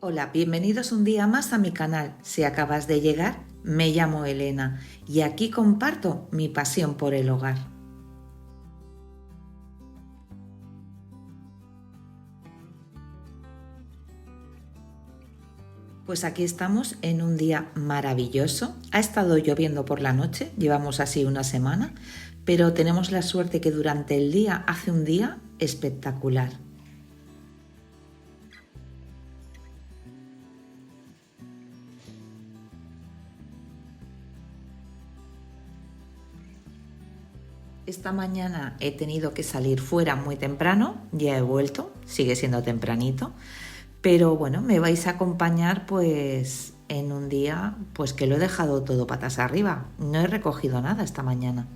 Hola, bienvenidos un día más a mi canal. Si acabas de llegar, me llamo Elena y aquí comparto mi pasión por el hogar. Pues aquí estamos en un día maravilloso. Ha estado lloviendo por la noche, llevamos así una semana, pero tenemos la suerte que durante el día hace un día espectacular. Esta mañana he tenido que salir fuera muy temprano, ya he vuelto, sigue siendo tempranito, pero bueno, me vais a acompañar pues en un día pues que lo he dejado todo patas arriba, no he recogido nada esta mañana.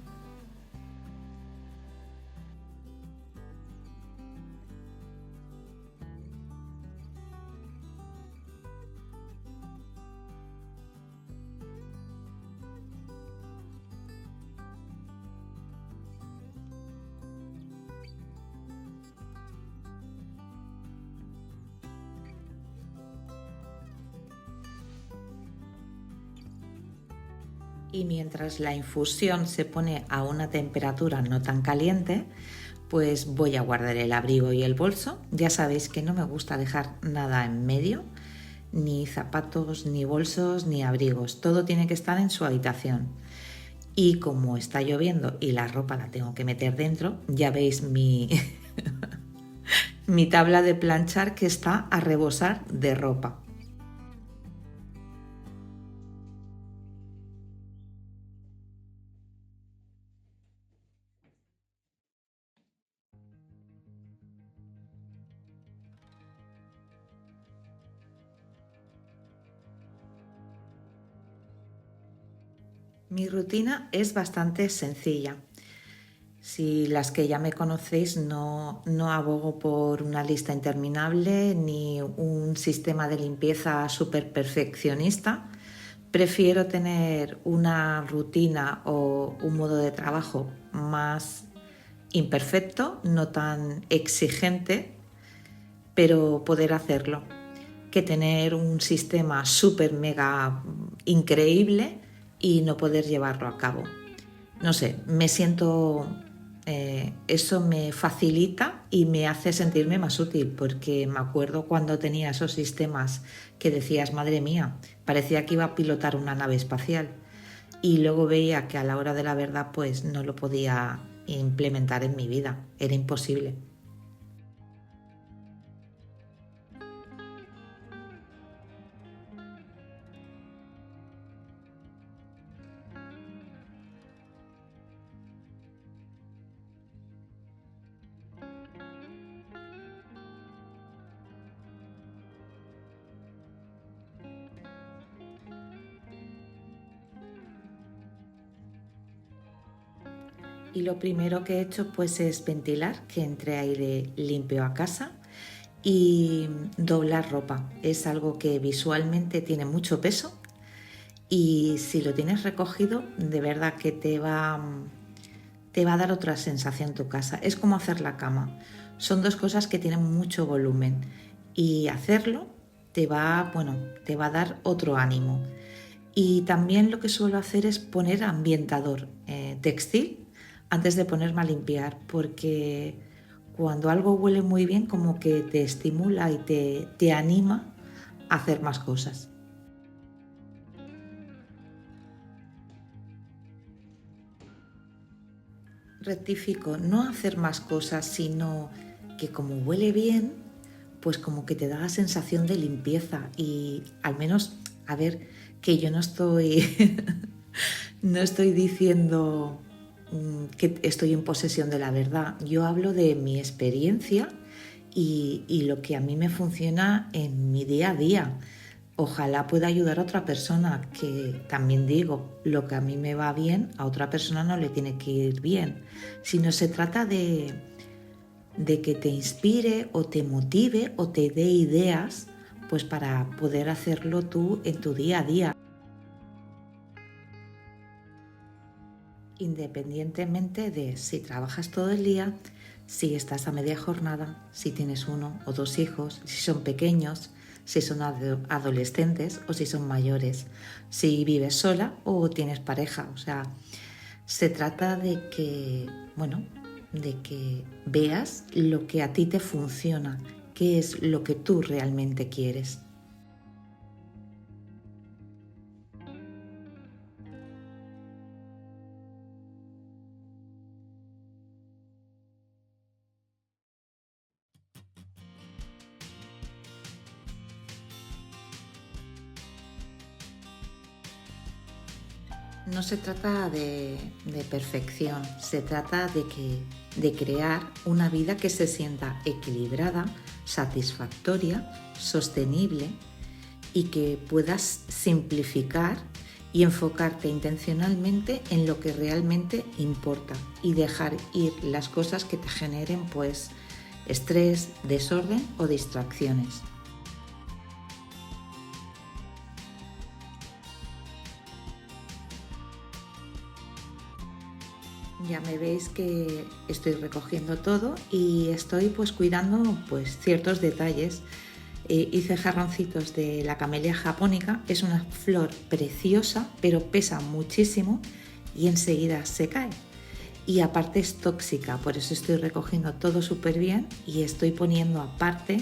Y mientras la infusión se pone a una temperatura no tan caliente, pues voy a guardar el abrigo y el bolso. Ya sabéis que no me gusta dejar nada en medio, ni zapatos, ni bolsos, ni abrigos. Todo tiene que estar en su habitación. Y como está lloviendo y la ropa la tengo que meter dentro, ya veis mi tabla de planchar que está a rebosar de ropa. Mi rutina es bastante sencilla. Si las que ya me conocéis, no abogo por una lista interminable ni un sistema de limpieza súper perfeccionista. Prefiero tener una rutina o un modo de trabajo más imperfecto, no tan exigente, pero poder hacerlo, que tener un sistema súper mega increíble y no poder llevarlo a cabo. No sé, me siento, eso me facilita y me hace sentirme más útil, porque me acuerdo cuando tenía esos sistemas que decías, madre mía, parecía que iba a pilotar una nave espacial, y luego veía que a la hora de la verdad pues no lo podía implementar en mi vida, era imposible. Y lo primero que he hecho pues es ventilar, que entre aire limpio a casa, y doblar ropa. Es algo que visualmente tiene mucho peso y si lo tienes recogido, de verdad que te va a dar otra sensación tu casa. Es como hacer la cama. Son dos cosas que tienen mucho volumen y hacerlo bueno, te va a dar otro ánimo. Y también lo que suelo hacer es poner ambientador textil antes de ponerme a limpiar, porque cuando algo huele muy bien como que te estimula y te anima a hacer más cosas. Rectifico, no hacer más cosas, sino que como huele bien, pues como que te da la sensación de limpieza y al menos, a ver, que yo no estoy, no estoy diciendo que estoy en posesión de la verdad. Yo hablo de mi experiencia y lo que a mí me funciona en mi día a día. Ojalá pueda ayudar a otra persona, que también digo, lo que a mí me va bien, a otra persona no le tiene que ir bien, sino se trata de que te inspire o te motive o te dé ideas pues para poder hacerlo tú en tu día a día, independientemente de si trabajas todo el día, si estás a media jornada, si tienes 1 o 2 hijos, si son pequeños, si son adolescentes o si son mayores, si vives sola o tienes pareja. O sea, se trata de que, bueno, de que veas lo que a ti te funciona, qué es lo que tú realmente quieres. No se trata de perfección, se trata de crear una vida que se sienta equilibrada, satisfactoria, sostenible y que puedas simplificar y enfocarte intencionalmente en lo que realmente importa y dejar ir las cosas que te generen pues estrés, desorden o distracciones. Ya me veis que estoy recogiendo todo y estoy pues cuidando pues ciertos detalles. Hice jarroncitos de la camelia japónica, es una flor preciosa pero pesa muchísimo y enseguida se cae. Y aparte es tóxica, por eso estoy recogiendo todo súper bien y estoy poniendo aparte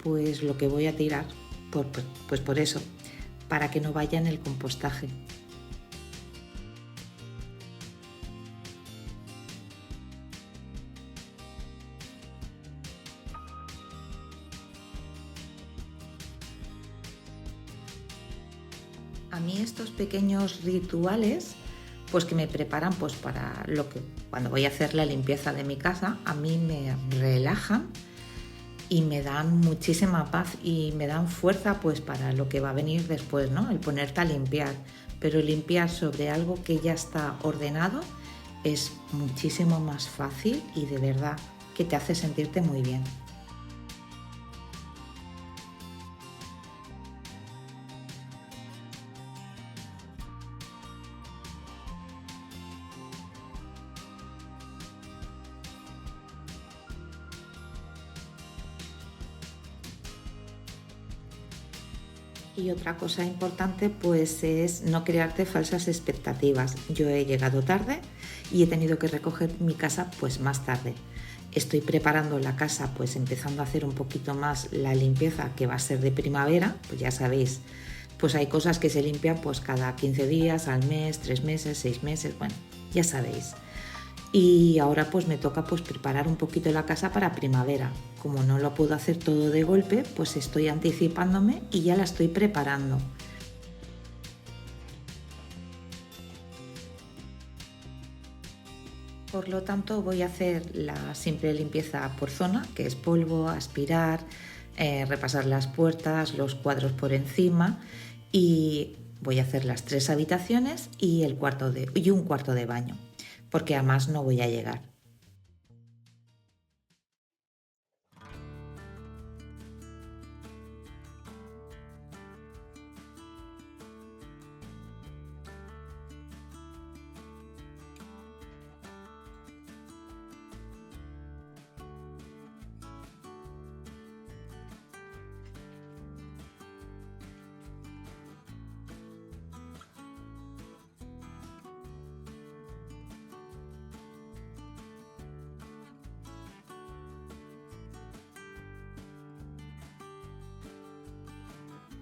pues lo que voy a tirar, pues por eso, para que no vaya en el compostaje. A mí estos pequeños rituales, pues que me preparan pues para lo que cuando voy a hacer la limpieza de mi casa, a mí me relajan y me dan muchísima paz y me dan fuerza pues para lo que va a venir después, ¿no? El ponerte a limpiar, pero limpiar sobre algo que ya está ordenado es muchísimo más fácil y de verdad que te hace sentirte muy bien. Y otra cosa importante pues es no crearte falsas expectativas. Yo he llegado tarde y he tenido que recoger mi casa pues más tarde. Estoy preparando la casa pues empezando a hacer un poquito más la limpieza que va a ser de primavera, pues ya sabéis, pues hay cosas que se limpian pues cada 15 días, al mes, 3 meses, 6 meses, bueno, ya sabéis. Y ahora pues me toca pues preparar un poquito la casa para primavera. Como no lo puedo hacer todo de golpe, pues estoy anticipándome y ya la estoy preparando. Por lo tanto voy a hacer la simple limpieza por zona, que es polvo, aspirar, repasar las puertas, los cuadros por encima y voy a hacer las 3 habitaciones y un cuarto de baño, porque además no voy a llegar.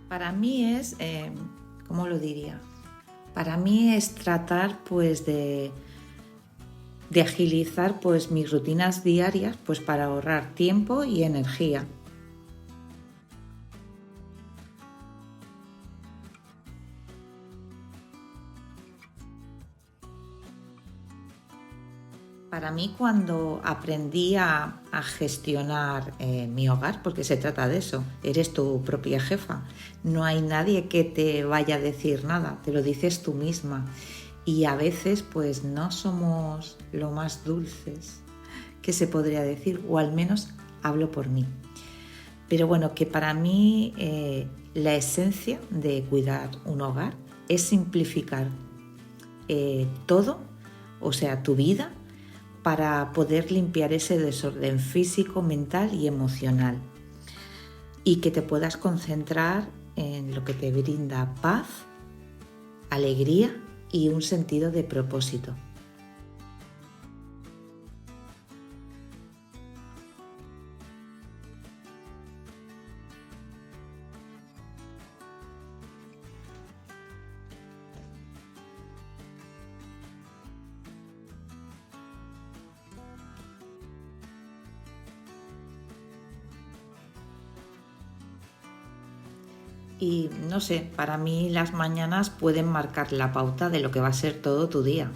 Para mí es, ¿cómo lo diría? Para mí es tratar pues de agilizar pues mis rutinas diarias pues para ahorrar tiempo y energía. Para mí cuando aprendí a gestionar mi hogar, porque se trata de eso, eres tu propia jefa, no hay nadie que te vaya a decir nada, te lo dices tú misma y a veces pues no somos lo más dulces que se podría decir, o al menos hablo por mí. Pero bueno, que para mí la esencia de cuidar un hogar es simplificar todo, o sea, tu vida, para poder limpiar ese desorden físico, mental y emocional, y que te puedas concentrar en lo que te brinda paz, alegría y un sentido de propósito. Y no sé, para mí las mañanas pueden marcar la pauta de lo que va a ser todo tu día.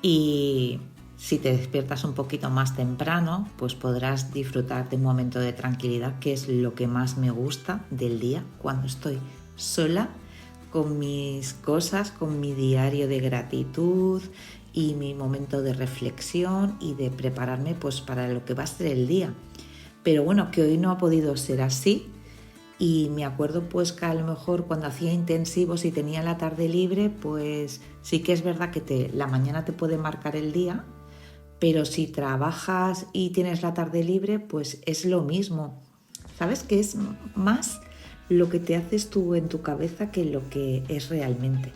Y si te despiertas un poquito más temprano, pues podrás disfrutar de un momento de tranquilidad, que es lo que más me gusta del día, cuando estoy sola con mis cosas, con mi diario de gratitud y mi momento de reflexión y de prepararme pues para lo que va a ser el día. Pero bueno, que hoy no ha podido ser así. Y me acuerdo pues que a lo mejor cuando hacía intensivos y tenía la tarde libre, pues sí que es verdad que la mañana te puede marcar el día, pero si trabajas y tienes la tarde libre, pues es lo mismo. ¿Sabes? Que es más lo que te haces tú en tu cabeza que lo que es realmente.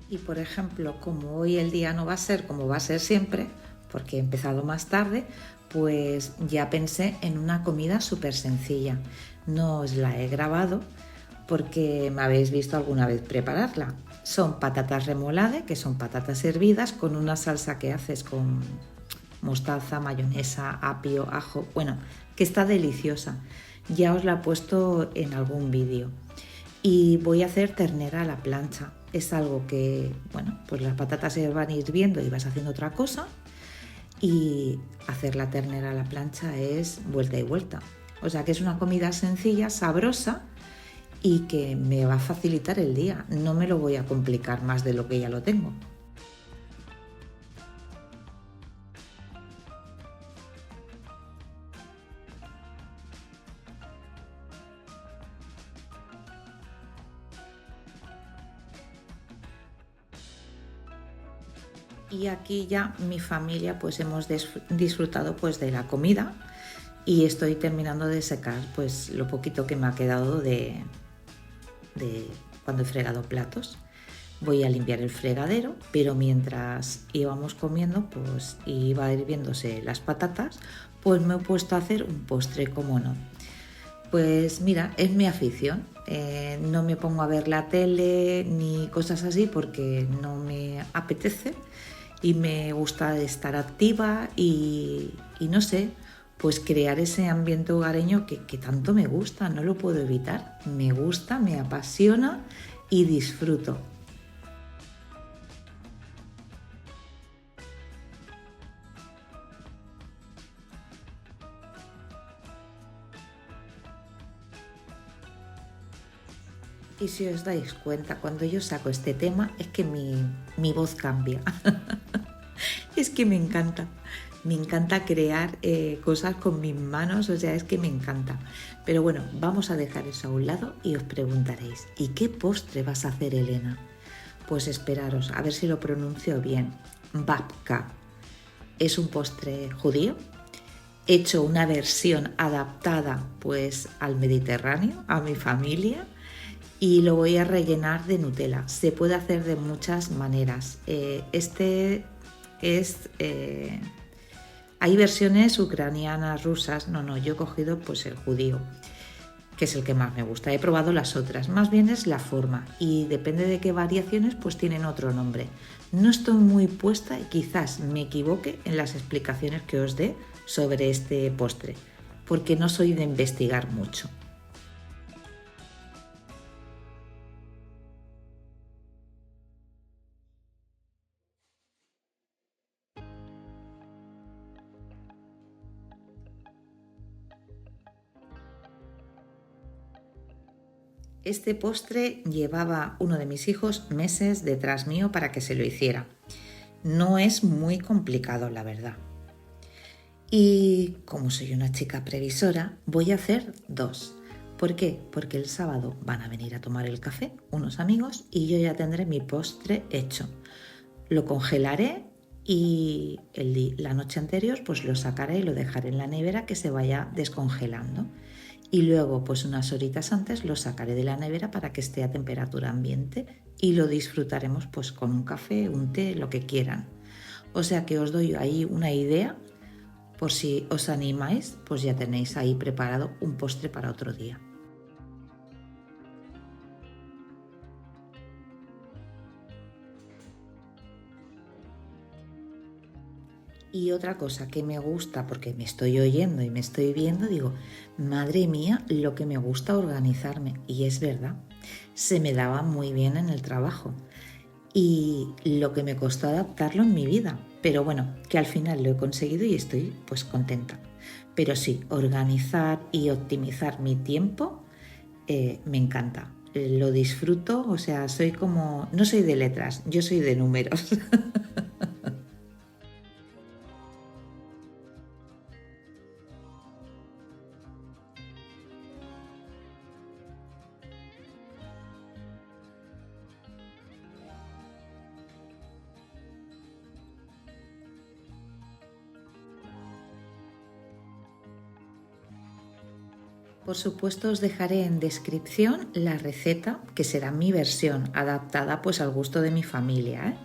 Y por ejemplo, como hoy el día no va a ser como va a ser siempre, porque he empezado más tarde, pues ya pensé en una comida súper sencilla. No os la he grabado porque me habéis visto alguna vez prepararla. Son patatas remolade, que son patatas hervidas con una salsa que haces con mostaza, mayonesa, apio, ajo, bueno, que está deliciosa. Ya os la he puesto en algún vídeo. Y voy a hacer ternera a la plancha. Es algo que, bueno, pues las patatas se van hirviendo y vas haciendo otra cosa. Y hacer la ternera a la plancha es vuelta y vuelta. O sea que es una comida sencilla, sabrosa y que me va a facilitar el día. No me lo voy a complicar más de lo que ya lo tengo. Y aquí ya mi familia pues hemos disfrutado pues de la comida y estoy terminando de secar pues lo poquito que me ha quedado de cuando he fregado platos. Voy a limpiar el fregadero, pero mientras íbamos comiendo pues iba hirviéndose las patatas, pues me he puesto a hacer un postre, como no. Pues mira, es mi afición. No me pongo a ver la tele ni cosas así porque no me apetece y me gusta estar activa y no sé, pues crear ese ambiente hogareño que tanto me gusta, no lo puedo evitar. Me gusta, me apasiona y disfruto. Y si os dais cuenta, cuando yo saco este tema es que mi voz cambia. Es que me encanta. Me encanta crear cosas con mis manos, o sea, es que me encanta. Pero bueno, vamos a dejar eso a un lado y os preguntaréis, ¿y qué postre vas a hacer, Elena? Pues esperaros, a ver si lo pronuncio bien. Babka. Es un postre judío. He hecho una versión adaptada pues al Mediterráneo, a mi familia, y lo voy a rellenar de Nutella. Se puede hacer de muchas maneras. Este es... hay versiones ucranianas, rusas. No, yo he cogido pues el judío, que es el que más me gusta. He probado las otras. Más bien es la forma y depende de qué variaciones pues tienen otro nombre. No estoy muy puesta y quizás me equivoque en las explicaciones que os dé sobre este postre, porque no soy de investigar mucho. Este postre llevaba uno de mis hijos meses detrás mío para que se lo hiciera. No es muy complicado, la verdad. Y como soy una chica previsora, voy a hacer dos. ¿Por qué? Porque el sábado van a venir a tomar el café unos amigos y yo ya tendré mi postre hecho. Lo congelaré y la noche anterior pues lo sacaré y lo dejaré en la nevera que se vaya descongelando. Y luego pues unas horitas antes lo sacaré de la nevera para que esté a temperatura ambiente y lo disfrutaremos pues con un café, un té, lo que quieran. O sea que os doy ahí una idea por si os animáis, pues ya tenéis ahí preparado un postre para otro día. Y otra cosa que me gusta, porque me estoy oyendo y me estoy viendo, digo, madre mía, lo que me gusta organizarme. Y es verdad, se me daba muy bien en el trabajo. Y lo que me costó adaptarlo en mi vida. Pero bueno, que al final lo he conseguido y estoy pues contenta. Pero sí, organizar y optimizar mi tiempo me encanta. Lo disfruto, o sea, soy como, no soy de letras, yo soy de números. Por supuesto os dejaré en descripción la receta, que será mi versión adaptada pues al gusto de mi familia, ¿eh?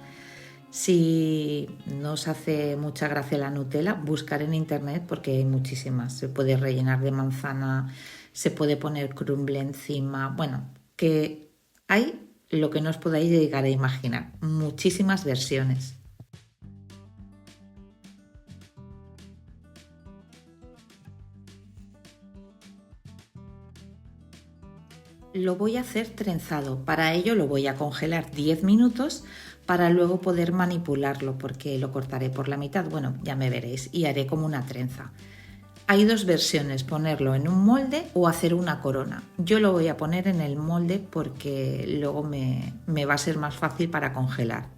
Si no os hace mucha gracia la Nutella, buscar en internet porque hay muchísimas. Se puede rellenar de manzana, se puede poner crumble encima. Bueno, que hay lo que no os podáis llegar a imaginar. Muchísimas versiones. Lo voy a hacer trenzado. Para ello lo voy a congelar 10 minutos para luego poder manipularlo porque lo cortaré por la mitad. Bueno, ya me veréis y haré como una trenza. Hay dos versiones, ponerlo en un molde o hacer una corona. Yo lo voy a poner en el molde porque luego me va a ser más fácil para congelar.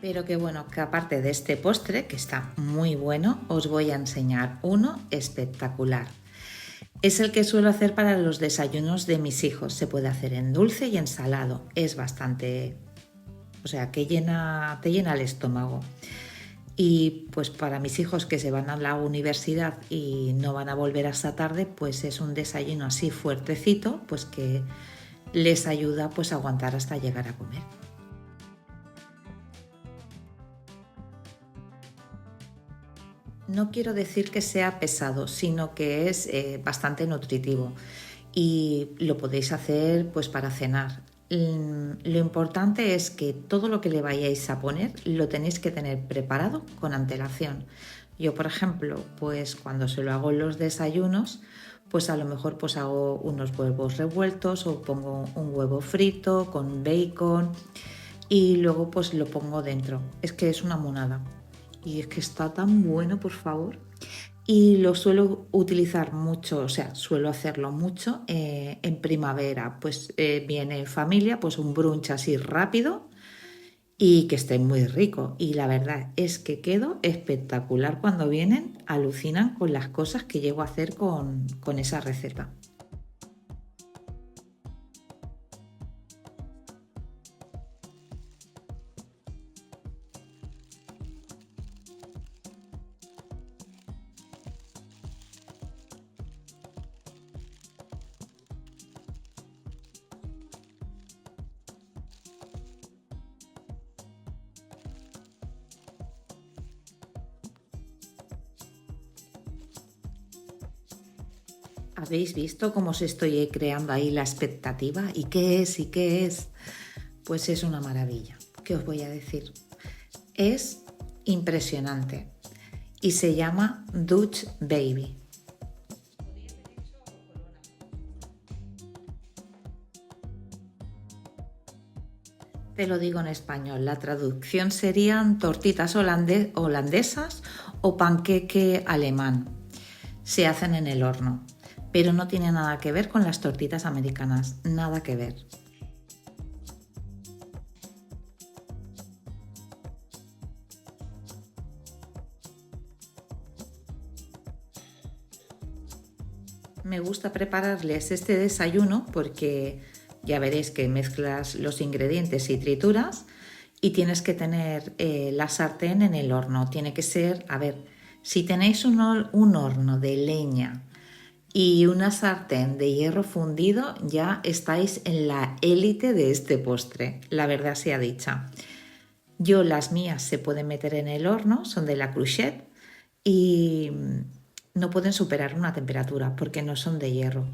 Pero que bueno, que aparte de este postre, que está muy bueno, os voy a enseñar uno espectacular. Es el que suelo hacer para los desayunos de mis hijos. Se puede hacer en dulce y en salado. Es bastante, o sea, que te llena el estómago. Y pues para mis hijos que se van a la universidad y no van a volver hasta tarde, pues es un desayuno así fuertecito, pues que les ayuda pues a aguantar hasta llegar a comer. No quiero decir que sea pesado, sino que es bastante nutritivo y lo podéis hacer pues para cenar. Lo importante es que todo lo que le vayáis a poner lo tenéis que tener preparado con antelación. Yo, por ejemplo, pues cuando se lo hago en los desayunos, pues a lo mejor pues hago unos huevos revueltos o pongo un huevo frito con bacon y luego pues lo pongo dentro. Es que es una monada y es que está tan bueno, por favor. Y lo suelo utilizar mucho, o sea, suelo hacerlo mucho en primavera. Pues viene en familia, pues un brunch así rápido y que esté muy rico. Y la verdad es que quedo espectacular cuando vienen, alucinan con las cosas que llego a hacer con esa receta. ¿Habéis visto cómo se estoy creando ahí la expectativa? ¿Y qué es? ¿Y qué es? Pues es una maravilla. ¿Qué os voy a decir? Es impresionante y se llama Dutch Baby. Te lo digo en español, la traducción serían tortitas holandesas o panqueque alemán. Se hacen en el horno, pero no tiene nada que ver con las tortitas americanas, nada que ver. Me gusta prepararles este desayuno porque ya veréis que mezclas los ingredientes y trituras y tienes que tener la sartén en el horno. Tiene que ser, a ver, si tenéis un horno de leña y una sartén de hierro fundido, ya estáis en la élite de este postre, la verdad sea dicha. Yo las mías se pueden meter en el horno, son de la Cruchet y no pueden superar una temperatura porque no son de hierro.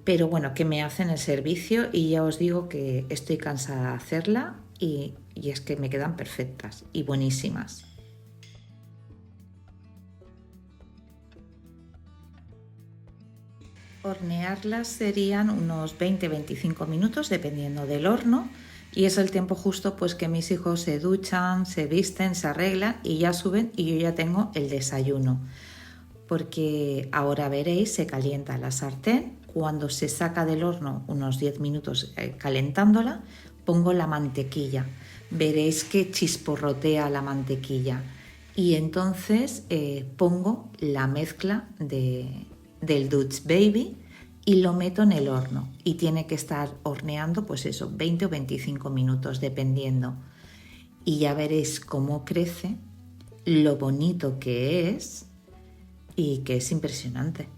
Pero bueno, que me hacen el servicio y ya os digo que estoy cansada de hacerla y es que me quedan perfectas y buenísimas. Hornearlas serían unos 20-25 minutos dependiendo del horno y es el tiempo justo pues que mis hijos se duchan, se visten, se arreglan y ya suben y yo ya tengo el desayuno. Porque ahora veréis, se calienta la sartén, cuando se saca del horno unos 10 minutos calentándola, pongo la mantequilla. Veréis que chisporrotea la mantequilla y entonces pongo la mezcla del Dutch Baby y lo meto en el horno y tiene que estar horneando pues eso, 20 o 25 minutos dependiendo. Y ya veréis cómo crece, lo bonito que es y que es impresionante.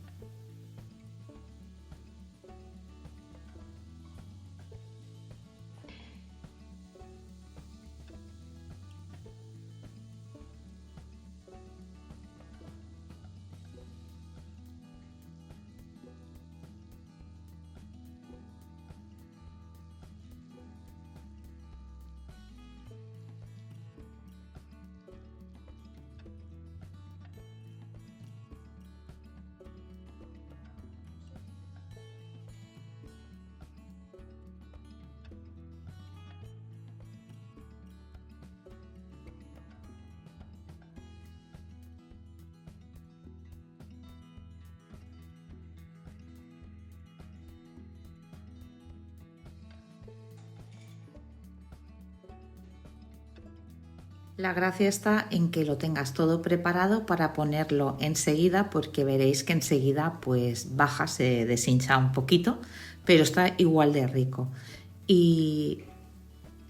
La gracia está en que lo tengas todo preparado para ponerlo enseguida, porque veréis que enseguida pues baja, se deshincha un poquito, pero está igual de rico. Y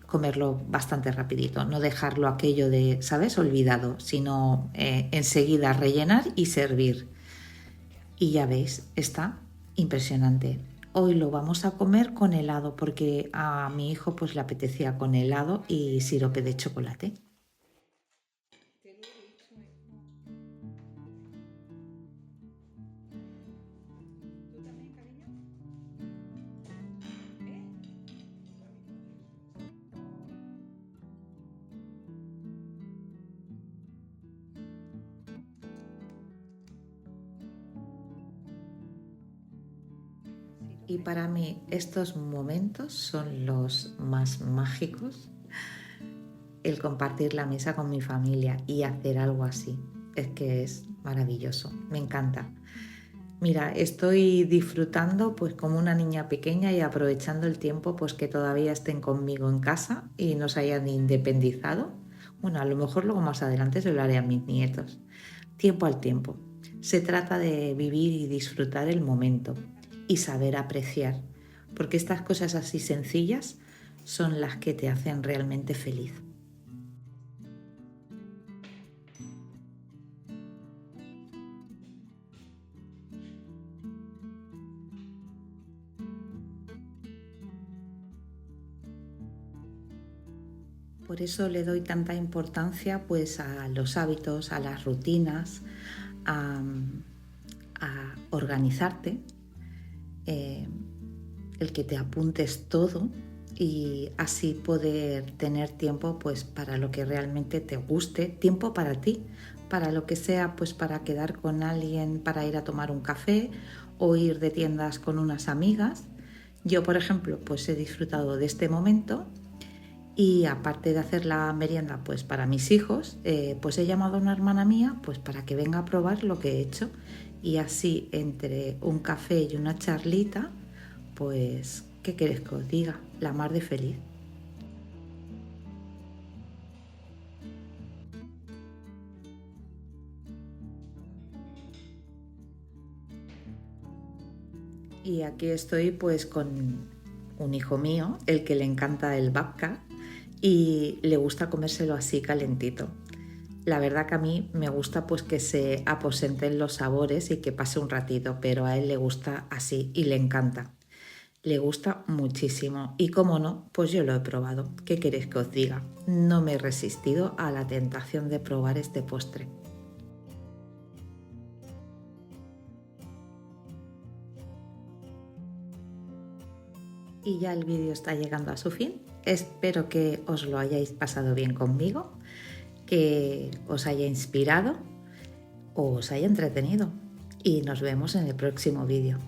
comerlo bastante rapidito, no dejarlo aquello de, ¿sabes?, olvidado, sino enseguida rellenar y servir. Y ya veis, está impresionante. Hoy lo vamos a comer con helado porque a mi hijo pues le apetecía con helado y sirope de chocolate. Y para mí estos momentos son los más mágicos, el compartir la mesa con mi familia y hacer algo así. Es que es maravilloso, me encanta. Mira, estoy disfrutando pues como una niña pequeña y aprovechando el tiempo pues que todavía estén conmigo en casa y no se hayan independizado. Bueno, a lo mejor luego más adelante se lo haré a mis nietos. Tiempo al tiempo. Se trata de vivir y disfrutar el momento y saber apreciar, porque estas cosas así sencillas son las que te hacen realmente feliz. Por eso le doy tanta importancia pues a los hábitos, a las rutinas, a, a organizarte, el que te apuntes todo y así poder tener tiempo pues para lo que realmente te guste, tiempo para ti, para lo que sea, pues para quedar con alguien, para ir a tomar un café o ir de tiendas con unas amigas. Yo, por ejemplo, pues he disfrutado de este momento y aparte de hacer la merienda pues para mis hijos, pues he llamado a una hermana mía pues para que venga a probar lo que he hecho y así entre un café y una charlita, pues, ¿qué queréis que os diga? La mar de feliz. Y aquí estoy pues con un hijo mío, el que le encanta el babka y le gusta comérselo así calentito. La verdad que a mí me gusta pues que se aposenten los sabores y que pase un ratito, pero a él le gusta así y le encanta. Le gusta muchísimo y como no, pues yo lo he probado. ¿Qué queréis que os diga? No me he resistido a la tentación de probar este postre. Y ya el vídeo está llegando a su fin. Espero que os lo hayáis pasado bien conmigo, que os haya inspirado o os haya entretenido. Y nos vemos en el próximo vídeo.